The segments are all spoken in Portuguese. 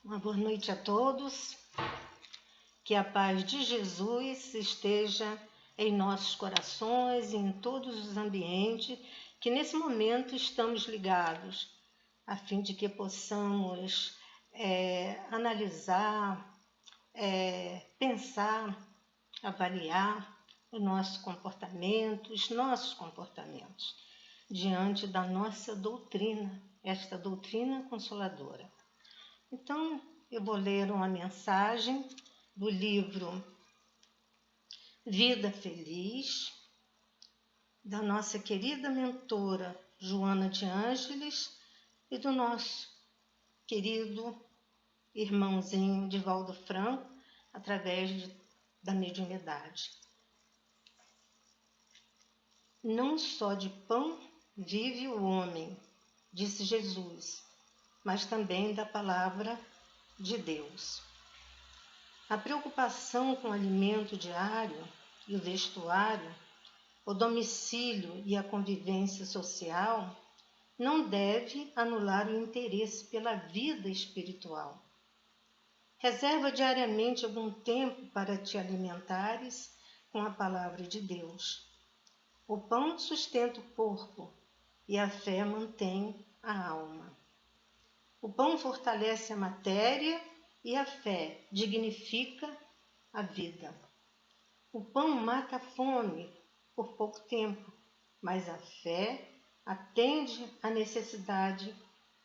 Uma boa noite a todos. Que a paz de Jesus esteja em nossos corações e em todos os ambientes que nesse momento estamos ligados, a fim de que possamos analisar, pensar, avaliar o nosso comportamento, os nossos comportamentos diante da nossa doutrina, esta doutrina consoladora. Então, eu vou ler uma mensagem do livro Vida Feliz, da nossa querida mentora Joana de Ângeles e do nosso querido irmãozinho Divaldo Franco, através da mediunidade. Não só de pão vive o homem, disse Jesus, mas também da palavra de Deus. A preocupação com o alimento diário e o vestuário, o domicílio e a convivência social não deve anular o interesse pela vida espiritual. Reserva diariamente algum tempo para te alimentares com a palavra de Deus. O pão sustenta o corpo e a fé mantém a alma. O pão fortalece a matéria e a fé dignifica a vida. O pão mata a fome por pouco tempo, mas a fé atende à necessidade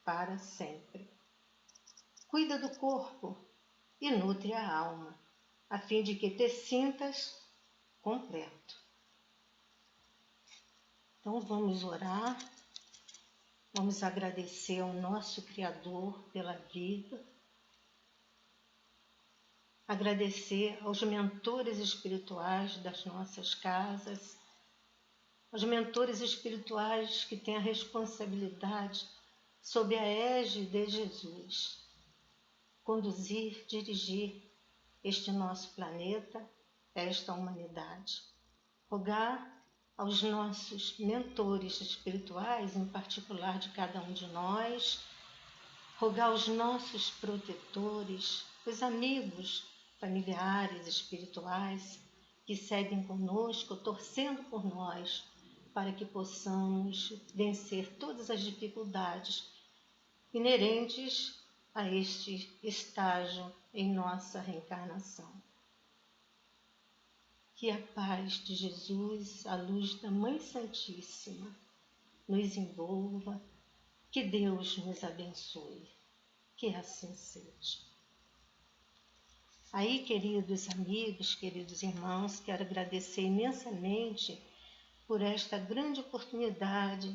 para sempre. Cuida do corpo e nutre a alma, a fim de que te sintas completo. Então vamos orar, vamos agradecer ao nosso Criador pela vida, agradecer aos mentores espirituais das nossas casas, aos mentores espirituais que têm a responsabilidade, sob a égide de Jesus, conduzir, dirigir este nosso planeta, esta humanidade. Rogar aos nossos mentores espirituais, em particular de cada um de nós, rogar aos nossos protetores, os amigos, familiares, espirituais, que seguem conosco, torcendo por nós, para que possamos vencer todas as dificuldades inerentes a este estágio em nossa reencarnação. Que a paz de Jesus, a luz da Mãe Santíssima, nos envolva, que Deus nos abençoe, que assim seja. Aí, queridos amigos, queridos irmãos, quero agradecer imensamente por esta grande oportunidade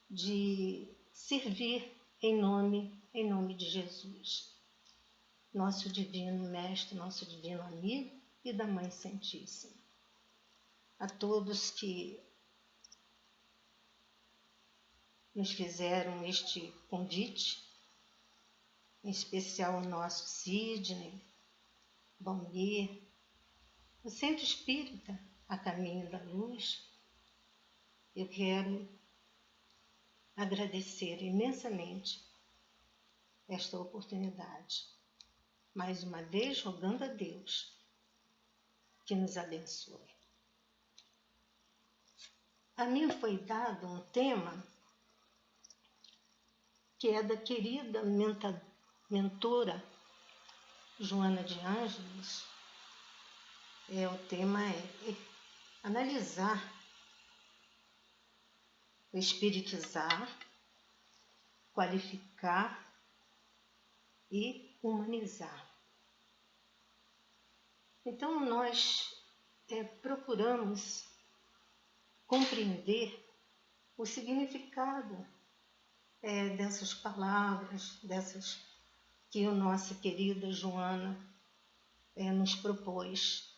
de servir em nome de Jesus, nosso divino mestre, nosso divino amigo e da Mãe Santíssima. A todos que nos fizeram este convite, em especial ao nosso Sidney, Valmir, o Centro Espírita A Caminho da Luz, eu quero agradecer imensamente esta oportunidade. Mais uma vez, rogando a Deus que nos abençoe. A mim foi dado um tema que é da querida mentora Joana de Ângeles. O tema é analisar, espiritizar, qualificar e humanizar. Então nós procuramos compreender o significado dessas palavras, dessas que a nossa querida Joana nos propôs.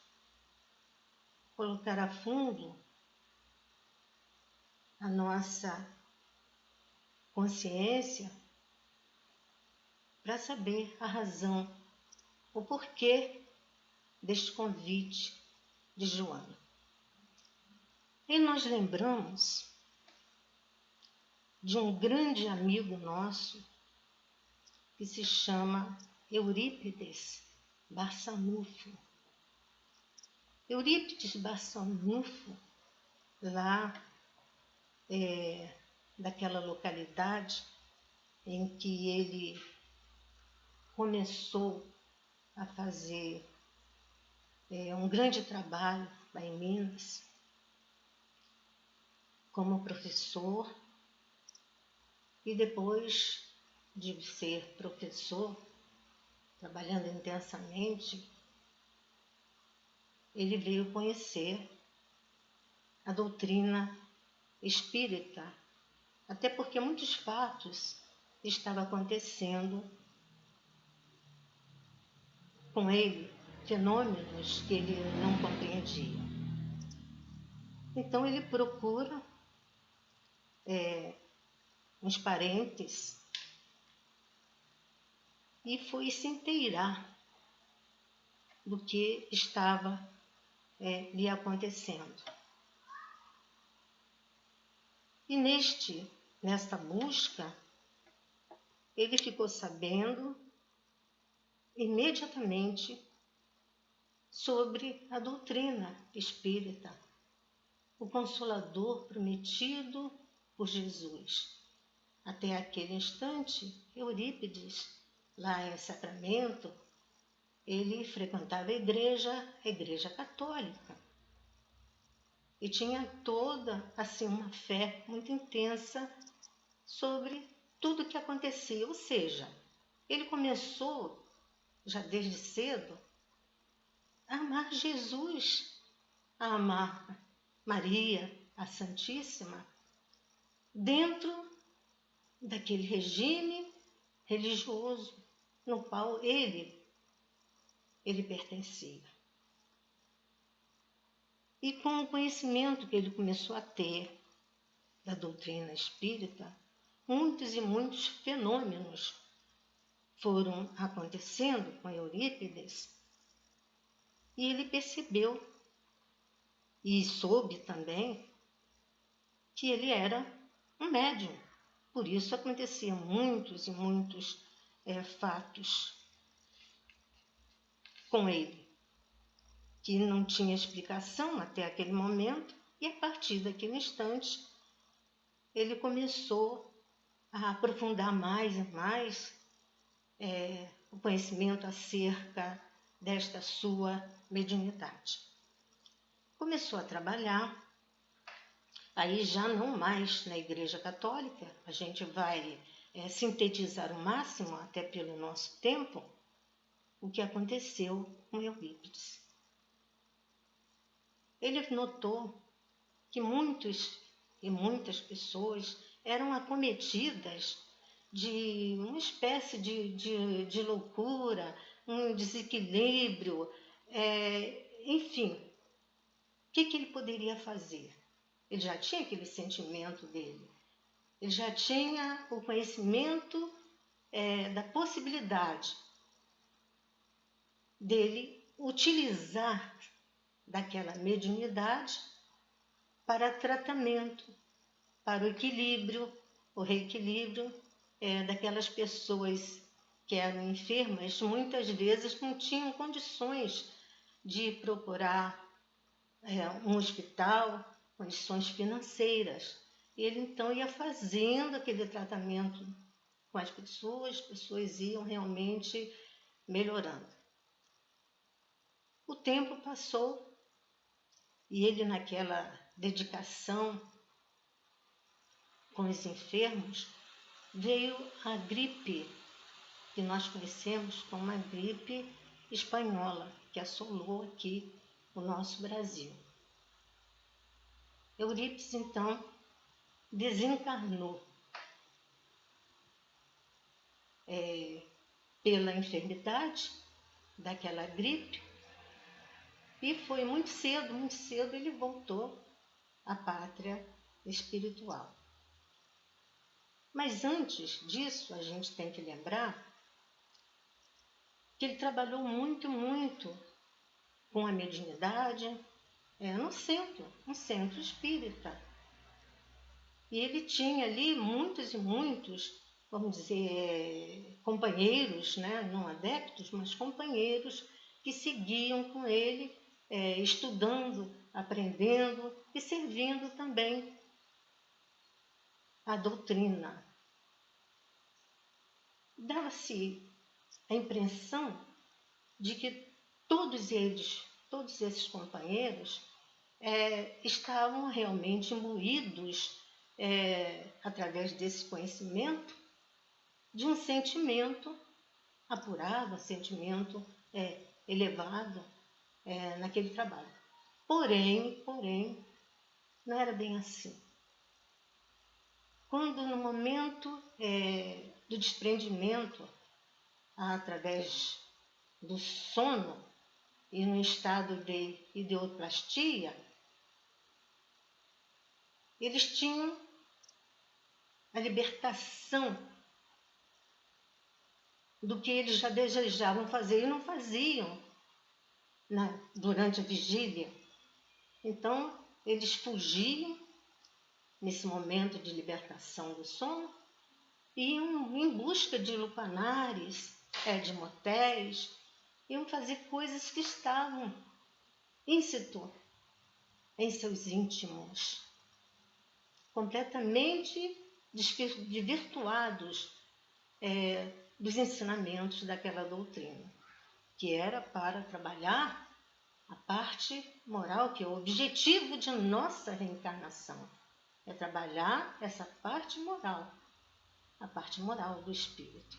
Colocar a fundo a nossa consciência para saber a razão, o porquê deste convite de Joana. E nós lembramos de um grande amigo nosso que se chama Eurípides Barçanufo. Eurípides Barçanufo, lá daquela localidade em que ele começou a fazer um grande trabalho lá em Minas, como professor, e depois de ser professor, trabalhando intensamente, ele veio conhecer a doutrina espírita, até porque muitos fatos estavam acontecendo com ele, fenômenos que ele não compreendia. Então ele procura uns parentes e foi se inteirar do que estava lhe acontecendo. E nesta busca, ele ficou sabendo imediatamente sobre a doutrina espírita, o Consolador prometido por Jesus. Até aquele instante, Eurípides, lá em Sacramento, ele frequentava a igreja católica, e tinha toda assim uma fé muito intensa sobre tudo que acontecia. Ou seja, ele começou já desde cedo a amar Jesus, a amar Maria, a Santíssima, dentro daquele regime religioso no qual ele pertencia. E com o conhecimento que ele começou a ter da doutrina espírita, muitos e muitos fenômenos foram acontecendo com Eurípides, e ele percebeu e soube também que ele era um médium. Por isso aconteciam muitos e muitos fatos com ele, que não tinha explicação até aquele momento, e a partir daquele instante ele começou a aprofundar mais e mais o conhecimento acerca desta sua mediunidade. Começou a trabalhar, aí já não mais na Igreja Católica, a gente vai sintetizar o máximo, até pelo nosso tempo, o que aconteceu com Eurípides. Ele notou que muitos e muitas pessoas eram acometidas de uma espécie de loucura, um desequilíbrio, enfim. O que ele poderia fazer? Ele já tinha aquele sentimento dele, ele já tinha o conhecimento da possibilidade dele utilizar daquela mediunidade para tratamento, para o equilíbrio, o reequilíbrio daquelas pessoas que eram enfermas. Muitas vezes não tinham condições de procurar um hospital, condições financeiras. Ele então ia fazendo aquele tratamento com as pessoas iam realmente melhorando. O tempo passou e ele, naquela dedicação com os enfermos, veio a gripe, que nós conhecemos como a gripe espanhola, que assolou aqui o nosso Brasil. Eurípides, então, desencarnou pela enfermidade daquela gripe, e foi muito cedo ele voltou à pátria espiritual. Mas antes disso, a gente tem que lembrar que ele trabalhou muito com a mediunidade no centro espírita. E ele tinha ali muitos e muitos vamos dizer, companheiros, né? Não adeptos, mas companheiros que seguiam com ele, estudando, aprendendo e servindo também a doutrina. Dava-se a impressão de que todos esses companheiros, estavam realmente imbuídos, através desse conhecimento, de um sentimento apurado, um sentimento elevado naquele trabalho. Porém, não era bem assim. Quando no momento do desprendimento, através do sono e no estado de ideoplastia, eles tinham a libertação do que eles já desejavam fazer e não faziam durante a vigília. Então, eles fugiam nesse momento de libertação do sono, iam em busca de lupanares, de motéis, iam fazer coisas que estavam íncito em seus íntimos, completamente desvirtuados dos ensinamentos daquela doutrina, que era para trabalhar a parte moral, que é o objetivo de nossa reencarnação, é trabalhar essa parte moral, a parte moral do espírito,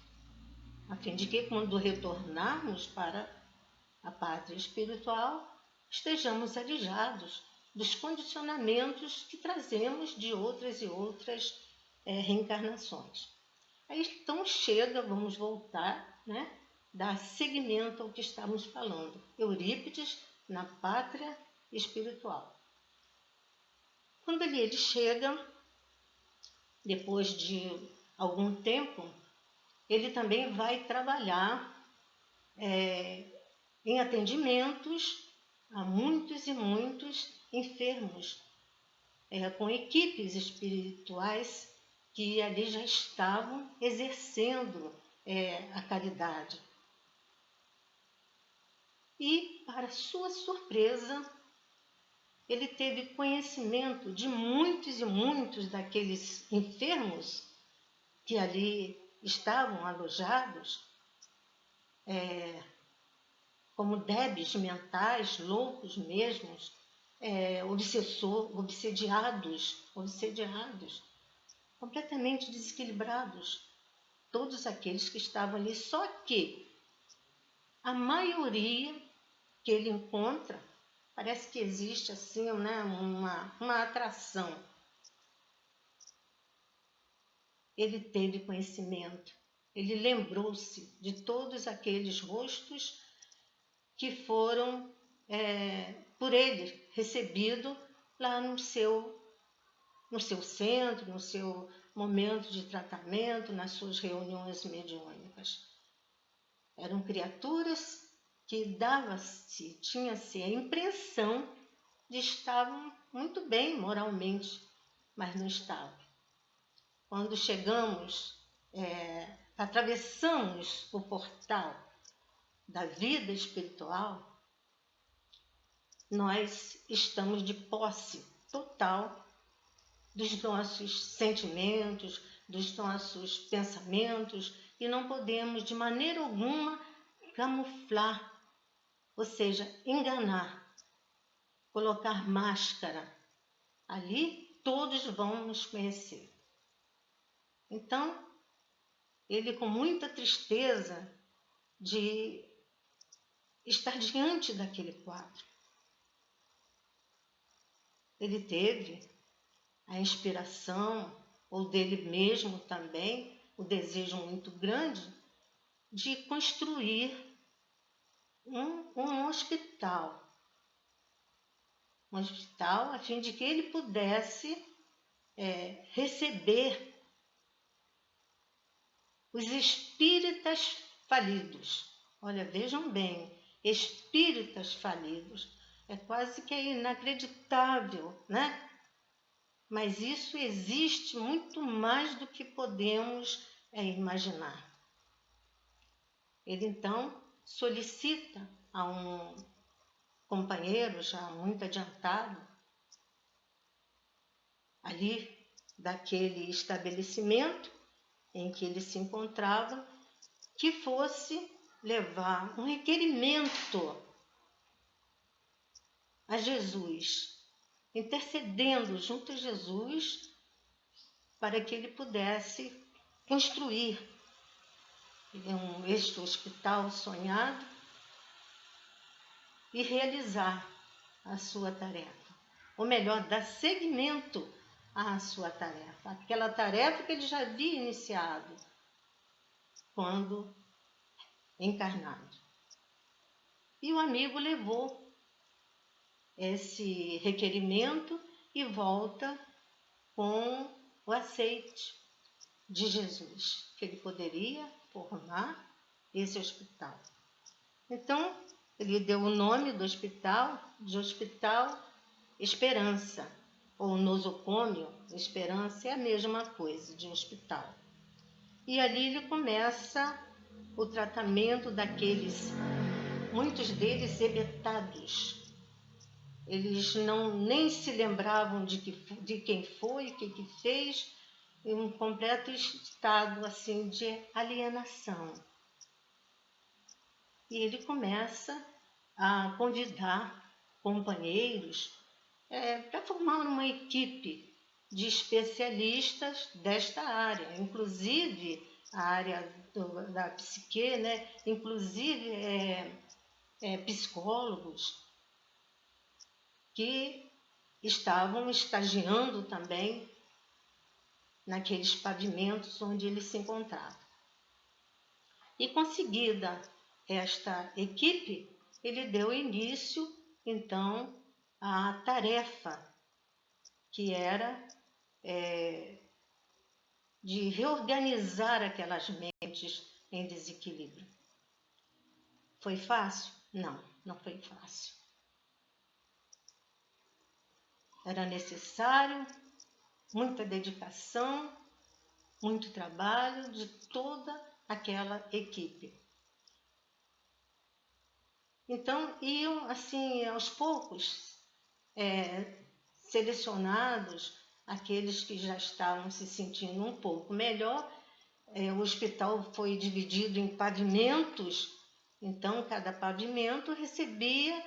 a fim de que, quando retornarmos para a pátria espiritual, estejamos alijados dos condicionamentos que trazemos de outras e outras reencarnações. Aí então vamos voltar, dar seguimento ao que estávamos falando. Eurípides na pátria espiritual. Quando ele chega, depois de algum tempo, ele também vai trabalhar em atendimentos a muitos e muitos enfermos, com equipes espirituais que ali já estavam exercendo a caridade. E, para sua surpresa, ele teve conhecimento de muitos e muitos daqueles enfermos que ali estavam alojados, como débeis mentais, loucos mesmos, obsediados, completamente desequilibrados, todos aqueles que estavam ali. Só que a maioria que ele encontra, parece que existe assim, uma atração. Ele teve conhecimento, ele lembrou-se de todos aqueles rostos que foram por ele recebido lá no seu centro, no seu momento de tratamento, nas suas reuniões mediúnicas. Eram criaturas que tinha-se a impressão de estavam muito bem moralmente, mas não estavam. Quando atravessamos o portal da vida espiritual, nós estamos de posse total dos nossos sentimentos, dos nossos pensamentos, e não podemos de maneira alguma camuflar, ou seja, enganar, colocar máscara. Ali todos vão nos conhecer. Então, ele, com muita tristeza de estar diante daquele quadro, ele teve a inspiração, ou dele mesmo também, o desejo muito grande de construir um hospital. Um hospital a fim de que ele pudesse receber os espíritas falidos. Olha, vejam bem, espíritas falidos. É quase que inacreditável, né? Mas isso existe muito mais do que podemos imaginar. Ele então solicita a um companheiro já muito adiantado, ali daquele estabelecimento em que ele se encontrava, que fosse levar um requerimento a Jesus, intercedendo junto a Jesus para que ele pudesse construir este hospital sonhado e realizar a sua tarefa. Ou melhor, dar seguimento à sua tarefa. Aquela tarefa que ele já havia iniciado quando encarnado. E o amigo levou esse requerimento e volta com o aceite de Jesus, que ele poderia formar esse hospital. Então, ele deu o nome do hospital de Hospital Esperança, ou nosocômio, Esperança é a mesma coisa de hospital. E ali ele começa o tratamento daqueles, muitos deles hebetados. Eles nem se lembravam de quem foi, o que fez, em um completo estado assim de alienação. E ele começa a convidar companheiros para formar uma equipe de especialistas desta área, inclusive a área da psique, né? Inclusive psicólogos que estavam estagiando também naqueles pavimentos onde ele se encontrava. E conseguida esta equipe, ele deu início, então, à tarefa que era de reorganizar aquelas mentes em desequilíbrio. Foi fácil? Não, não foi fácil. Era necessário muita dedicação, muito trabalho de toda aquela equipe. Então, iam, assim, aos poucos, selecionados aqueles que já estavam se sentindo um pouco melhor. O hospital foi dividido em pavimentos, então cada pavimento recebia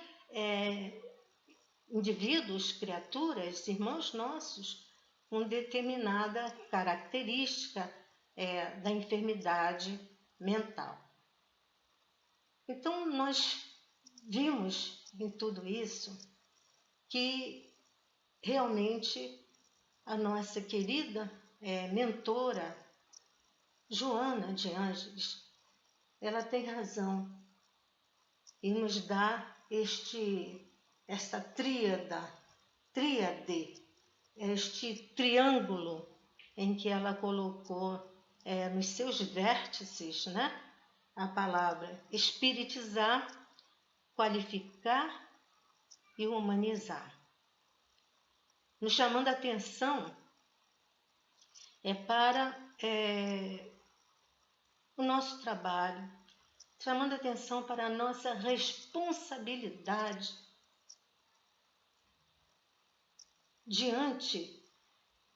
indivíduos, criaturas, irmãos nossos, com determinada característica da enfermidade mental. Então, nós vimos em tudo isso que realmente a nossa querida mentora, Joana de Ângeles, ela tem razão e nos dá esta tríade, este triângulo em que ela colocou nos seus vértices, né, a palavra espiritizar, qualificar e humanizar. Nos chamando a atenção para o nosso trabalho, chamando a atenção para a nossa responsabilidade diante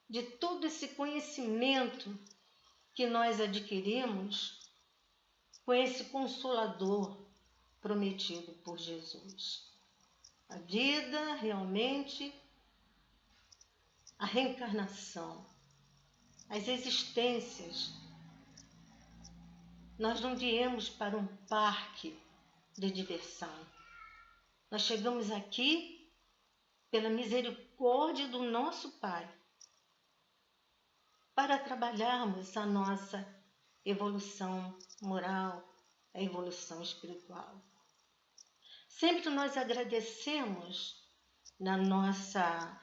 de todo esse conhecimento que nós adquirimos com esse Consolador prometido por Jesus. A vida, realmente, a reencarnação, as existências. Nós não viemos para um parque de diversão. Nós chegamos aqui pela misericórdia do nosso Pai, para trabalharmos a nossa evolução moral, a evolução espiritual. Sempre nós agradecemos na nossa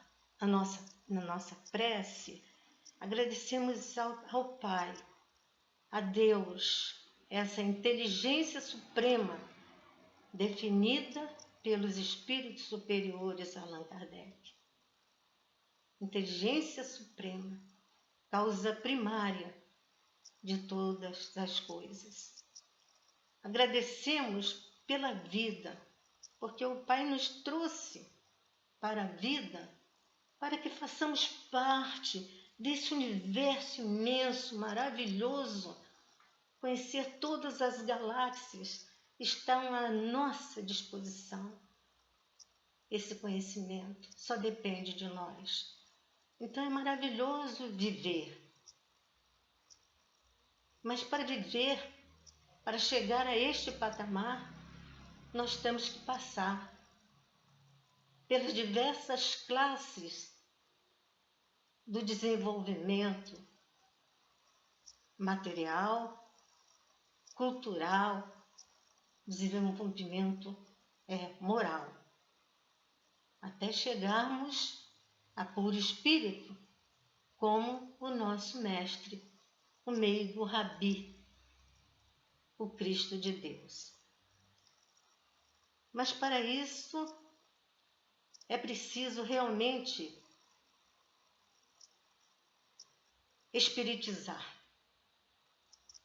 prece, agradecemos ao Pai, a Deus, essa inteligência suprema definida pelos espíritos superiores a Allan Kardec. Inteligência suprema, causa primária de todas as coisas. Agradecemos pela vida, porque o Pai nos trouxe para a vida, para que façamos parte desse universo imenso, maravilhoso. Conhecer todas as galáxias estão à nossa disposição. Esse conhecimento só depende de nós. Então é maravilhoso viver. Mas para viver, para chegar a este patamar, nós temos que passar pelas diversas classes do desenvolvimento material, cultural, desenvolvimento moral, até chegarmos a puro espírito, como o nosso mestre, o meigo Rabi, o Cristo de Deus. Mas para isso é preciso realmente espiritizar.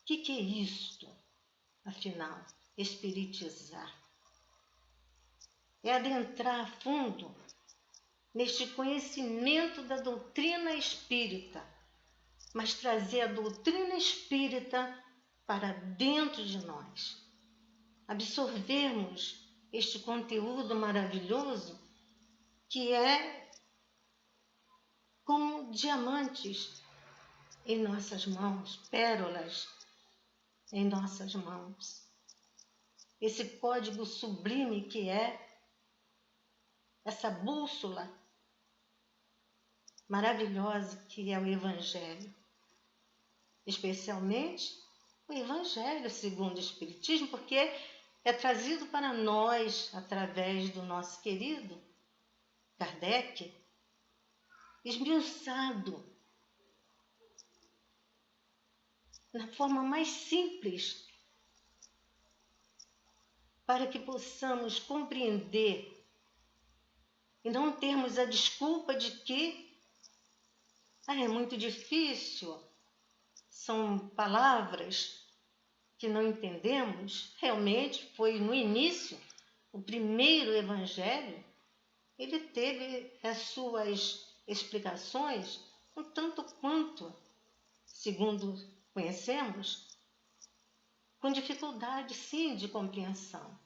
O que é isto, afinal, espiritizar? É adentrar a fundo neste conhecimento da doutrina espírita, mas trazer a doutrina espírita para dentro de nós. Absorvermos este conteúdo maravilhoso que é como diamantes em nossas mãos, pérolas em nossas mãos. Esse código sublime que é essa bússola maravilhosa que é o Evangelho. Especialmente o Evangelho segundo o Espiritismo, porque é trazido para nós através do nosso querido Kardec, esmiuçado na forma mais simples, para que possamos compreender e não termos a desculpa de que é muito difícil, são palavras que não entendemos. Realmente foi no início, o primeiro evangelho, ele teve as suas explicações um tanto quanto, segundo conhecemos, com dificuldade sim de compreensão.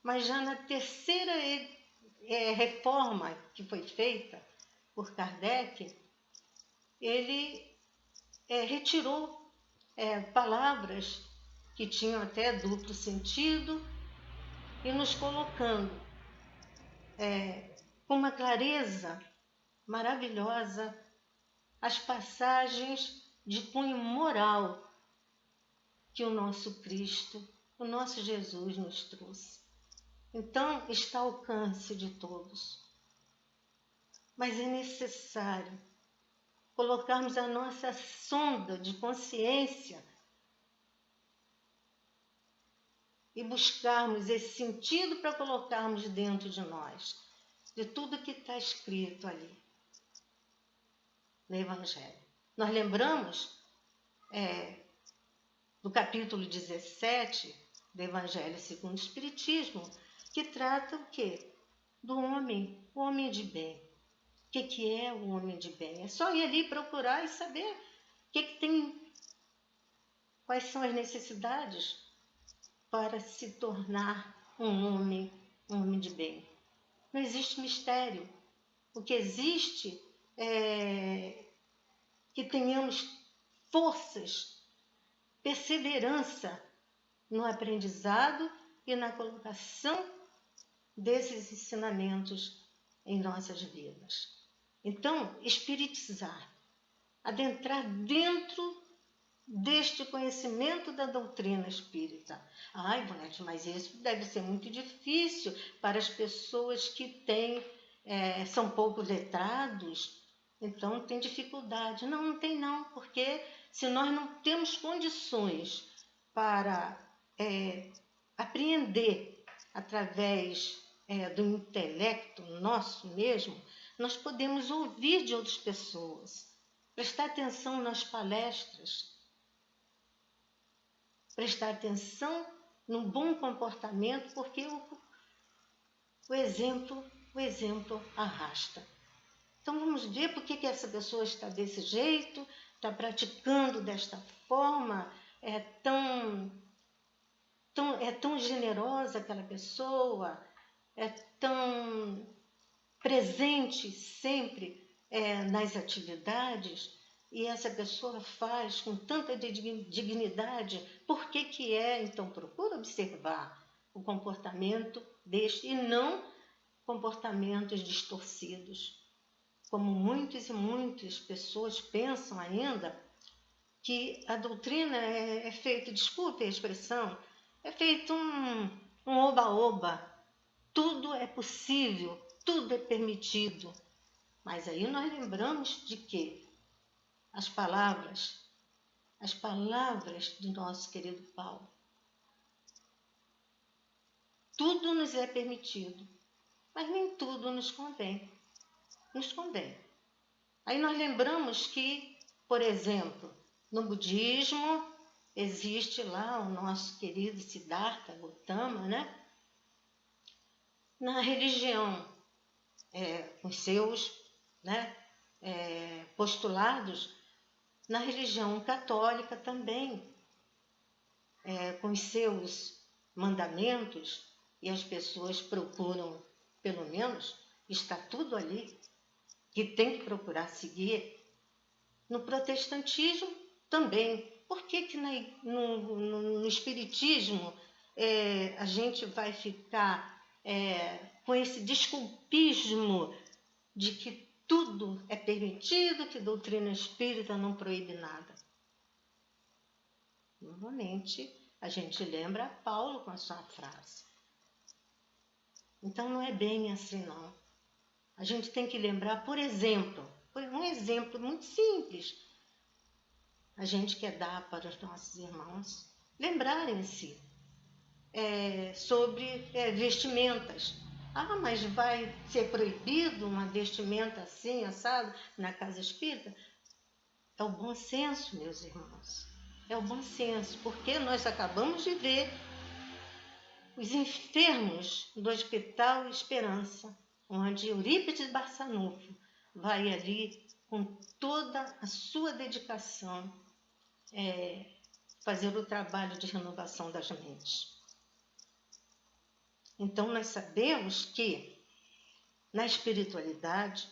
Mas já na terceira reforma que foi feita por Kardec, ele retirou palavras que tinham até duplo sentido e nos colocando com uma clareza maravilhosa as passagens de cunho moral que o nosso Cristo, o nosso Jesus nos trouxe. Então, está ao alcance de todos. Mas é necessário colocarmos a nossa sonda de consciência e buscarmos esse sentido para colocarmos dentro de nós, de tudo que está escrito ali no Evangelho. Nós lembramos do capítulo 17 do Evangelho segundo o Espiritismo, que trata o quê? Do homem, o homem de bem. O que é o homem de bem? É só ir ali procurar e saber o que tem, quais são as necessidades para se tornar um homem de bem. Não existe mistério. O que existe é que tenhamos forças, perseverança no aprendizado e na colocação desses ensinamentos em nossas vidas. Então, espiritizar, adentrar dentro deste conhecimento da doutrina espírita. Ai, Ivonete, mas isso deve ser muito difícil para as pessoas que são pouco letrados, então tem dificuldade. Não, não tem não, porque se nós não temos condições para apreender através do intelecto nosso mesmo, nós podemos ouvir de outras pessoas, prestar atenção nas palestras, prestar atenção no bom comportamento, porque o exemplo arrasta. Então vamos ver por que essa pessoa está desse jeito, está praticando desta forma, é tão generosa aquela pessoa, é tão presente sempre nas atividades, e essa pessoa faz com tanta dignidade. Por que que é? Então procura observar o comportamento deste e não comportamentos distorcidos, como muitas e muitas pessoas pensam ainda, que a doutrina é feito, desculpe a expressão, é feito um oba-oba. Tudo é possível, tudo é permitido. Mas aí nós lembramos de que as palavras do nosso querido Paulo, tudo nos é permitido, mas nem tudo nos convém. Aí nós lembramos que, por exemplo, no budismo existe lá o nosso querido Siddhartha Gautama, né? Na religião, os seus, né, postulados, na religião católica também, com os seus mandamentos, e as pessoas procuram, pelo menos, está tudo ali, que tem que procurar seguir. No protestantismo também. Por que no espiritismo a gente vai ficar com esse desculpismo de que tudo é permitido, que doutrina espírita não proíbe nada? Novamente, a gente lembra Paulo com a sua frase. Então não é bem assim, não. A gente tem que lembrar, por exemplo, um exemplo muito simples, a gente quer dar para os nossos irmãos lembrarem-se sobre vestimentas. Ah, mas vai ser proibido uma vestimenta assim, assado, na casa espírita? É o bom senso, meus irmãos. É o bom senso, porque nós acabamos de ver os enfermos do Hospital Esperança, onde Eurípides Barçanufo vai ali com toda a sua dedicação fazer o trabalho de renovação das mentes. Então nós sabemos que na espiritualidade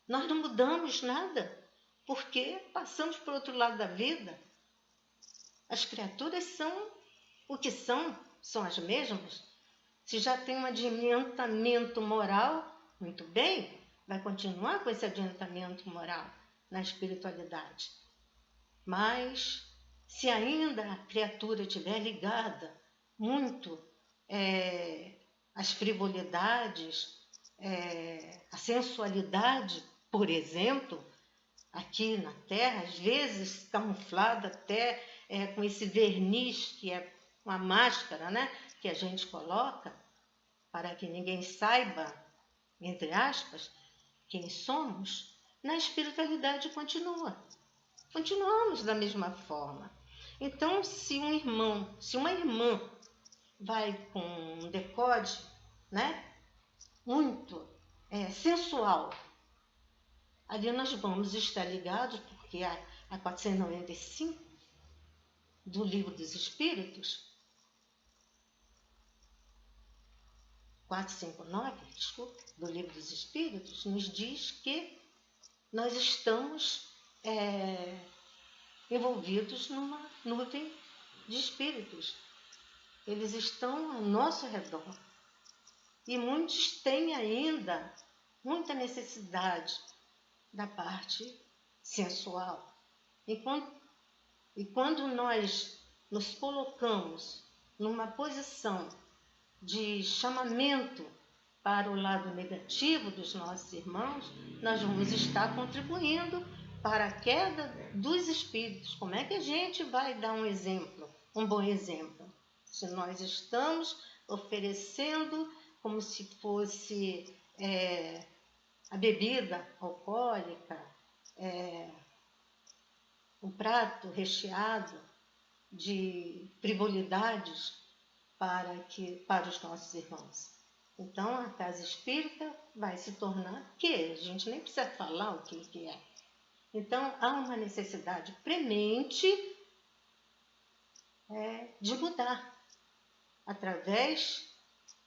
nós não mudamos nada, porque passamos para o outro lado da vida. As criaturas são o que são as mesmas. Se já tem um adiantamento moral, muito bem, vai continuar com esse adiantamento moral na espiritualidade. Mas se ainda a criatura estiver ligada muito às frivolidades, à sensualidade, por exemplo, aqui na Terra, às vezes camuflada até com esse verniz, que é uma máscara, né, que a gente coloca para que ninguém saiba, entre aspas, quem somos, na espiritualidade continuamos da mesma forma. Então, se um irmão, se uma irmã vai com um decote, né, muito sensual, ali nós vamos estar ligados, porque a 495 do Livro dos Espíritos, 459, desculpe, do Livro dos Espíritos, nos diz que nós estamos envolvidos numa nuvem de espíritos. Eles estão ao nosso redor. E muitos têm ainda muita necessidade da parte sensual. E quando nós nos colocamos numa posição de chamamento para o lado negativo dos nossos irmãos, nós vamos estar contribuindo para a queda dos espíritos. Como é que a gente vai dar um exemplo, um bom exemplo? Se nós estamos oferecendo como se fosse a bebida alcoólica, um prato recheado de frivolidades para os nossos irmãos. Então, a casa espírita vai se tornar que a gente nem precisa falar o que é. Então, há uma necessidade premente de mudar através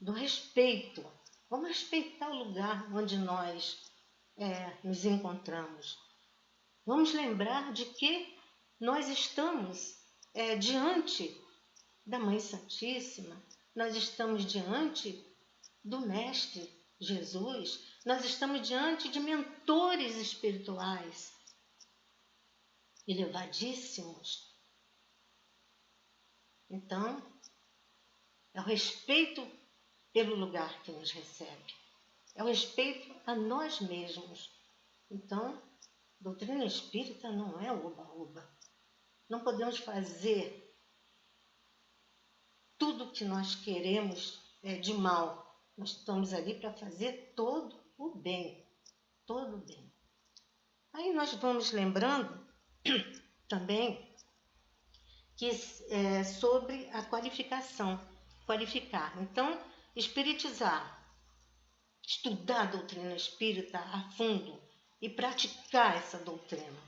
do respeito. Vamos respeitar o lugar onde nós nos encontramos. Vamos lembrar de que nós estamos diante da Mãe Santíssima, nós estamos diante do Mestre Jesus, nós estamos diante de mentores espirituais elevadíssimos. Então, é o respeito pelo lugar que nos recebe, é o respeito a nós mesmos. Então, doutrina espírita não é oba-oba. Não podemos fazer tudo o que nós queremos de mal. Nós estamos ali para fazer todo o bem. Todo o bem. Aí nós vamos lembrando também que sobre a qualificação. Qualificar. Então, espiritizar. Estudar a doutrina espírita a fundo e praticar essa doutrina.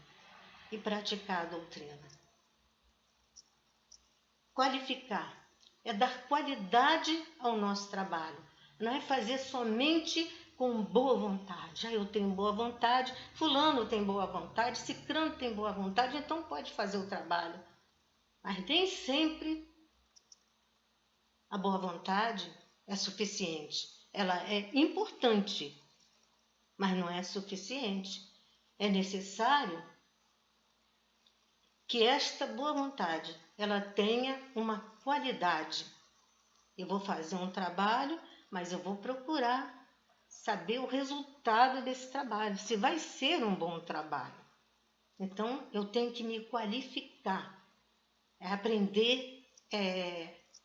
E praticar a doutrina. Qualificar é dar qualidade ao nosso trabalho. Não é fazer somente com boa vontade. Eu tenho boa vontade, fulano tem boa vontade, cicrano tem boa vontade, então pode fazer o trabalho. Mas nem sempre a boa vontade é suficiente. Ela é importante, mas não é suficiente. É necessário que esta boa vontade ela tenha uma qualidade. Eu vou fazer um trabalho, mas eu vou procurar saber o resultado desse trabalho, se vai ser um bom trabalho. Então, eu tenho que me qualificar, aprender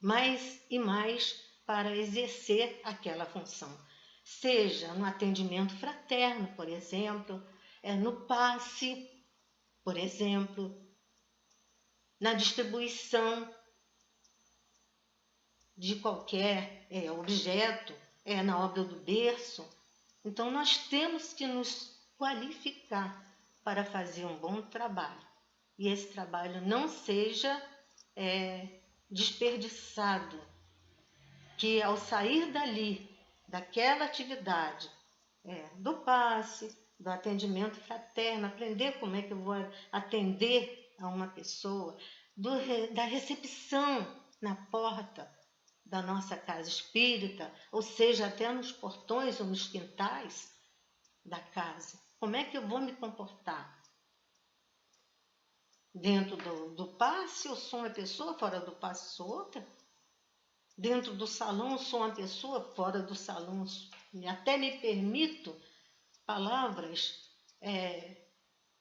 mais e mais para exercer aquela função. Seja no atendimento fraterno, por exemplo, no passe, por exemplo, na distribuição de qualquer objeto, na obra do berço. Então, nós temos que nos qualificar para fazer um bom trabalho. E esse trabalho não seja desperdiçado, que ao sair dali, daquela atividade, do passe, do atendimento fraterno, aprender como é que eu vou atender a uma pessoa, da recepção na porta da nossa casa espírita, ou seja, até nos portões ou nos quintais da casa. Como é que eu vou me comportar? Dentro do passe eu sou uma pessoa, fora do passe sou outra. Dentro do salão eu sou uma pessoa, fora do salão até me permito palavras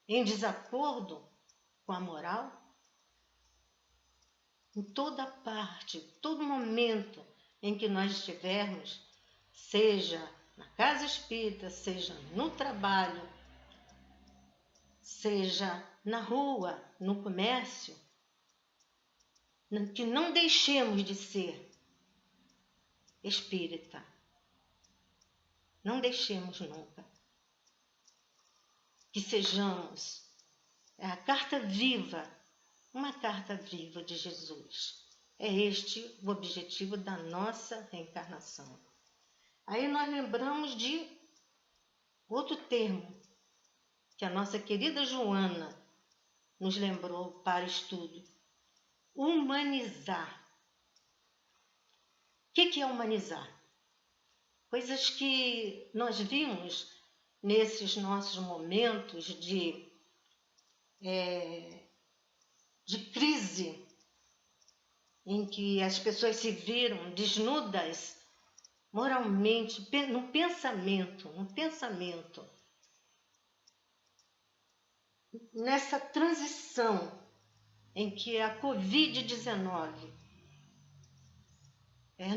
em desacordo com a moral. Em toda parte, todo momento em que nós estivermos, seja na casa espírita, seja no trabalho, seja na rua, no comércio, que não deixemos de ser espírita. Não deixemos nunca. Que sejamos a carta viva, uma carta viva de Jesus. É este o objetivo da nossa reencarnação. Aí nós lembramos de outro termo que a nossa querida Joana nos lembrou para estudo. Humanizar. O que é humanizar? Coisas que nós vimos nesses nossos momentos de crise, em que as pessoas se viram desnudas moralmente, no pensamento, nessa transição em que a Covid-19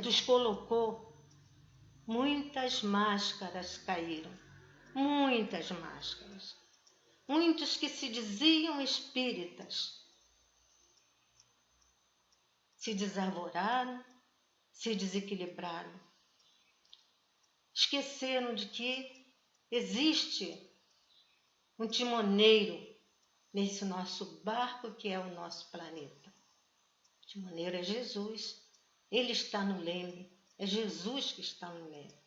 nos colocou, muitas máscaras caíram, muitas máscaras. Muitos que se diziam espíritas se desarvoraram, se desequilibraram. Esqueceram de que existe um timoneiro nesse nosso barco que é o nosso planeta. O timoneiro é Jesus, ele está no leme, é Jesus que está no leme.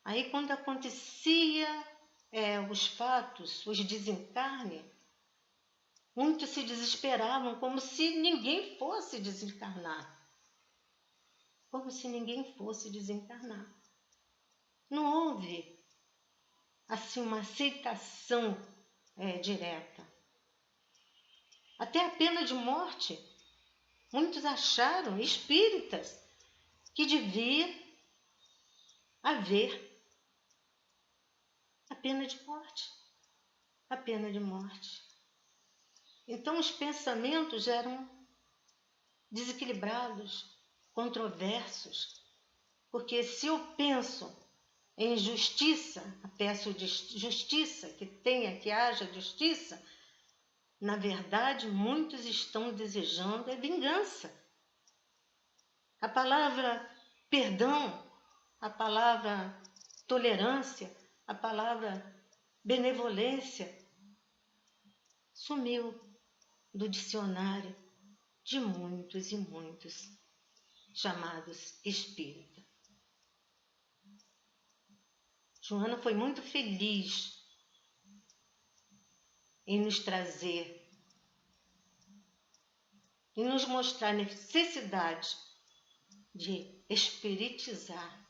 Aí quando acontecia os fatos, os desencarnes, muitos se desesperavam como se ninguém fosse desencarnar. Como se ninguém fosse desencarnar. Não houve assim uma aceitação direta. Até a pena de morte, muitos acharam, espíritas, que devia haver a pena de morte. A pena de morte. Então os pensamentos eram desequilibrados, controversos, porque se eu penso em justiça, peço de justiça, que haja justiça, na verdade muitos estão desejando vingança. A palavra perdão, a palavra tolerância, a palavra benevolência sumiu do dicionário de muitos e muitos chamados espíritas. Joana foi muito feliz em nos trazer, em nos mostrar a necessidade de espiritizar,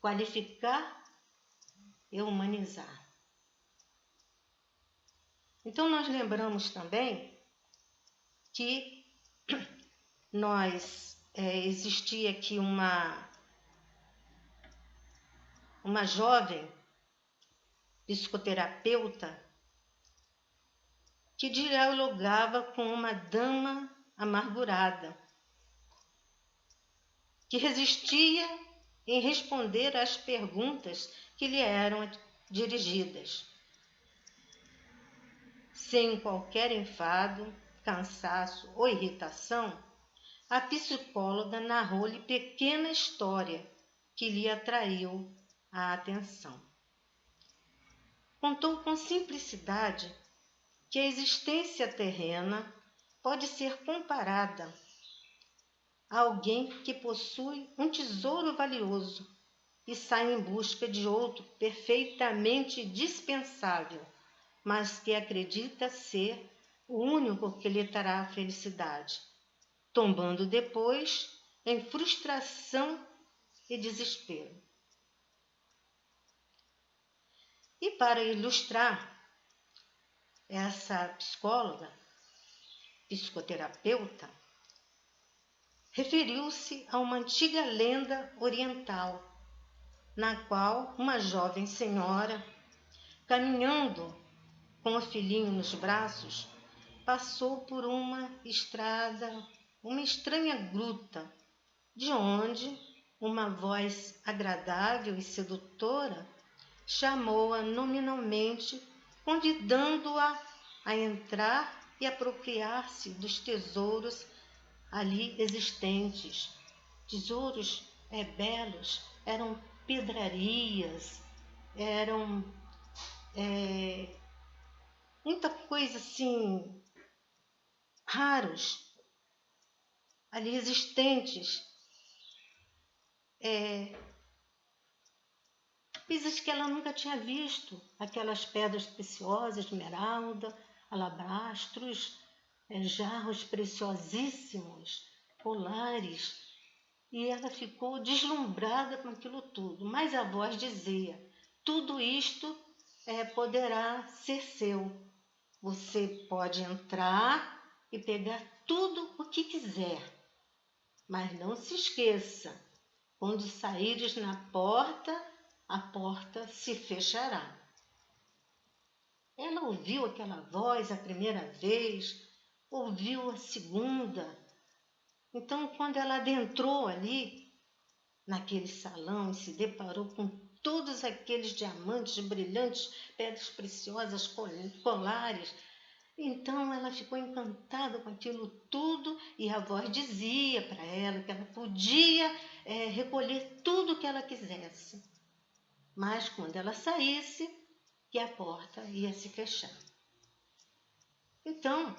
qualificar e humanizar. Então nós lembramos também que existia aqui uma jovem psicoterapeuta que dialogava com uma dama amargurada, que resistia em responder às perguntas que lhe eram dirigidas. Sem qualquer enfado, cansaço ou irritação, a psicóloga narrou-lhe pequena história que lhe atraiu a atenção. Contou com simplicidade que a existência terrena pode ser comparada a alguém que possui um tesouro valioso e sai em busca de outro perfeitamente dispensável, mas que acredita ser o único que lhe trará a felicidade, tombando depois em frustração e desespero. E para ilustrar essa psicóloga, psicoterapeuta, referiu-se a uma antiga lenda oriental, na qual uma jovem senhora, caminhando com o filhinho nos braços, passou por uma estranha gruta, de onde uma voz agradável e sedutora chamou-a nominalmente, convidando-a a entrar e apropriar-se dos tesouros ali existentes. Tesouros belos, eram pedrarias, eram muita coisa assim, raros, ali existentes, coisas que ela nunca tinha visto, aquelas pedras preciosas, esmeralda, alabastros, jarros preciosíssimos, colares, e ela ficou deslumbrada com aquilo tudo. Mas a voz dizia: tudo isto poderá ser seu. Você pode entrar e pegar tudo o que quiser, mas não se esqueça, quando saíres na porta, a porta se fechará. Ela ouviu aquela voz a primeira vez, ouviu a segunda. Então, quando ela adentrou ali, naquele salão, e se deparou com todos aqueles diamantes brilhantes, pedras preciosas, colares, Então ela ficou encantada com aquilo tudo e a voz dizia para ela que ela podia recolher tudo que ela quisesse, mas quando ela saísse, que a porta ia se fechar. Então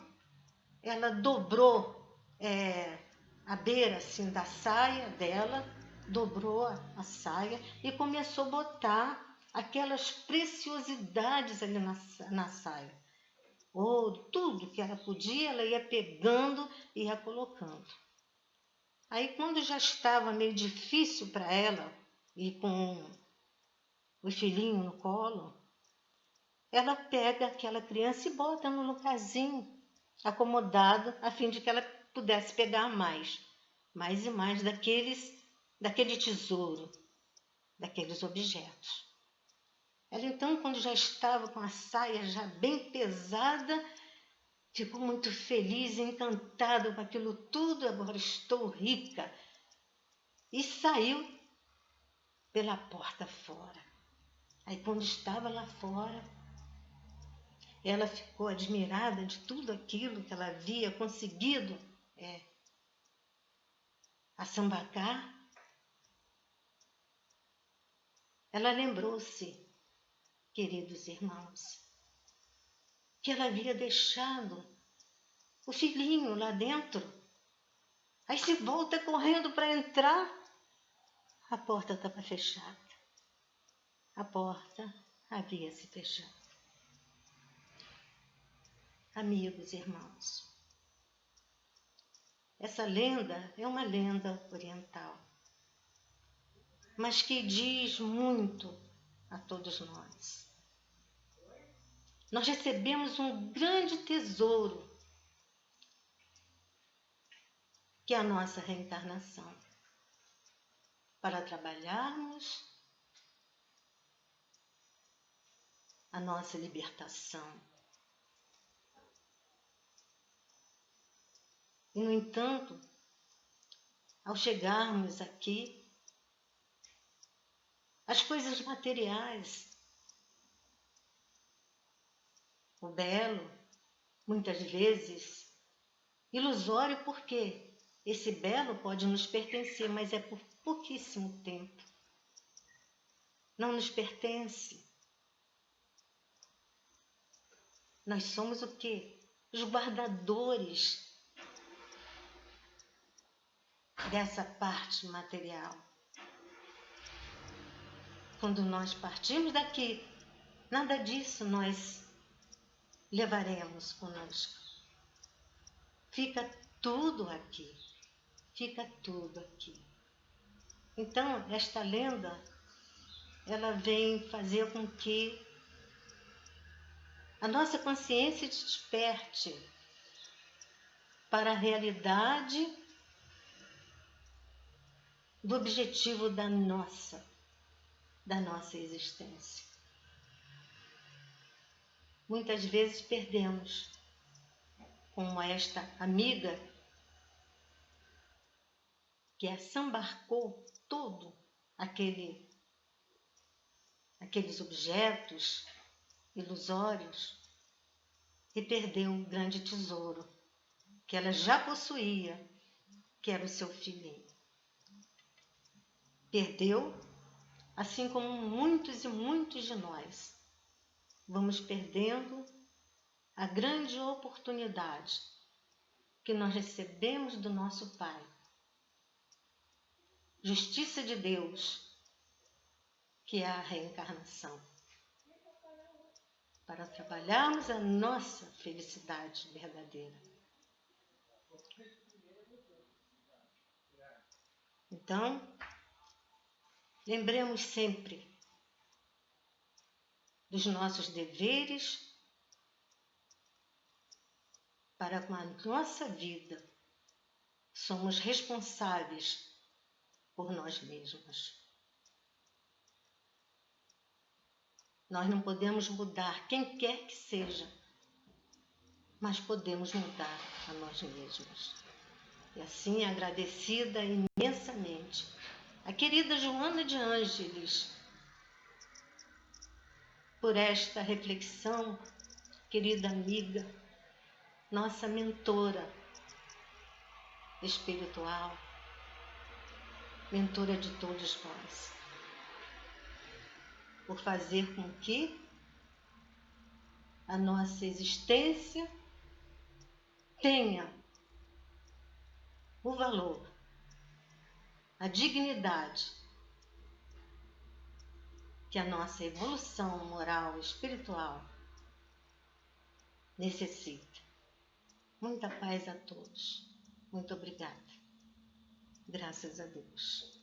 ela dobrou a beira assim da saia dela, dobrou a saia e começou a botar aquelas preciosidades ali na saia. Ouro, tudo que ela podia, ela ia pegando e ia colocando. Aí quando já estava meio difícil para ela, e com o filhinho no colo, ela pega aquela criança e bota num lugarzinho acomodado, a fim de que ela pudesse pegar mais e mais daquele tesouro, daqueles objetos. Ela então, quando já estava com a saia já bem pesada, ficou muito feliz e encantada com aquilo tudo. Agora estou rica. E saiu pela porta fora. Aí quando estava lá fora, ela ficou admirada de tudo aquilo que ela havia conseguido assambarcar. Ela lembrou-se, queridos irmãos, que ela havia deixado o filhinho lá dentro. Aí se volta correndo para entrar, a porta estava fechada. A porta havia se fechado. Amigos, irmãos, essa lenda é uma lenda oriental, mas que diz muito a todos nós. Nós recebemos um grande tesouro, que é a nossa reencarnação, para trabalharmos a nossa libertação. E, no entanto, ao chegarmos aqui, as coisas materiais, o belo, muitas vezes ilusório, porque esse belo pode nos pertencer, mas é por pouquíssimo tempo. Não nos pertence. Nós somos o quê? Os guardadores dessa parte material. Quando nós partimos daqui, nada disso nós levaremos conosco. Fica tudo aqui. Fica tudo aqui. Então, esta lenda, ela vem fazer com que a nossa consciência desperte para a realidade do objetivo da nossa existência. Muitas vezes perdemos, como esta amiga que assambarcou todo aqueles objetos ilusórios e perdeu um grande tesouro que ela já possuía, que era o seu filhinho. Perdeu, assim como muitos e muitos de nós vamos perdendo a grande oportunidade que nós recebemos do nosso Pai. Justiça de Deus, que é a reencarnação, para trabalharmos a nossa felicidade verdadeira. Então, lembremos sempre dos nossos deveres para com a nossa vida. Somos responsáveis por nós mesmos. Nós não podemos mudar quem quer que seja, mas podemos mudar a nós mesmos. E assim, agradecida imensamente a querida Joana de Ângeles por esta reflexão, querida amiga, nossa mentora espiritual, mentora de todos nós, por fazer com que a nossa existência tenha o valor, a dignidade que a nossa evolução moral e espiritual necessita. Muita paz a todos. Muito obrigada. Graças a Deus.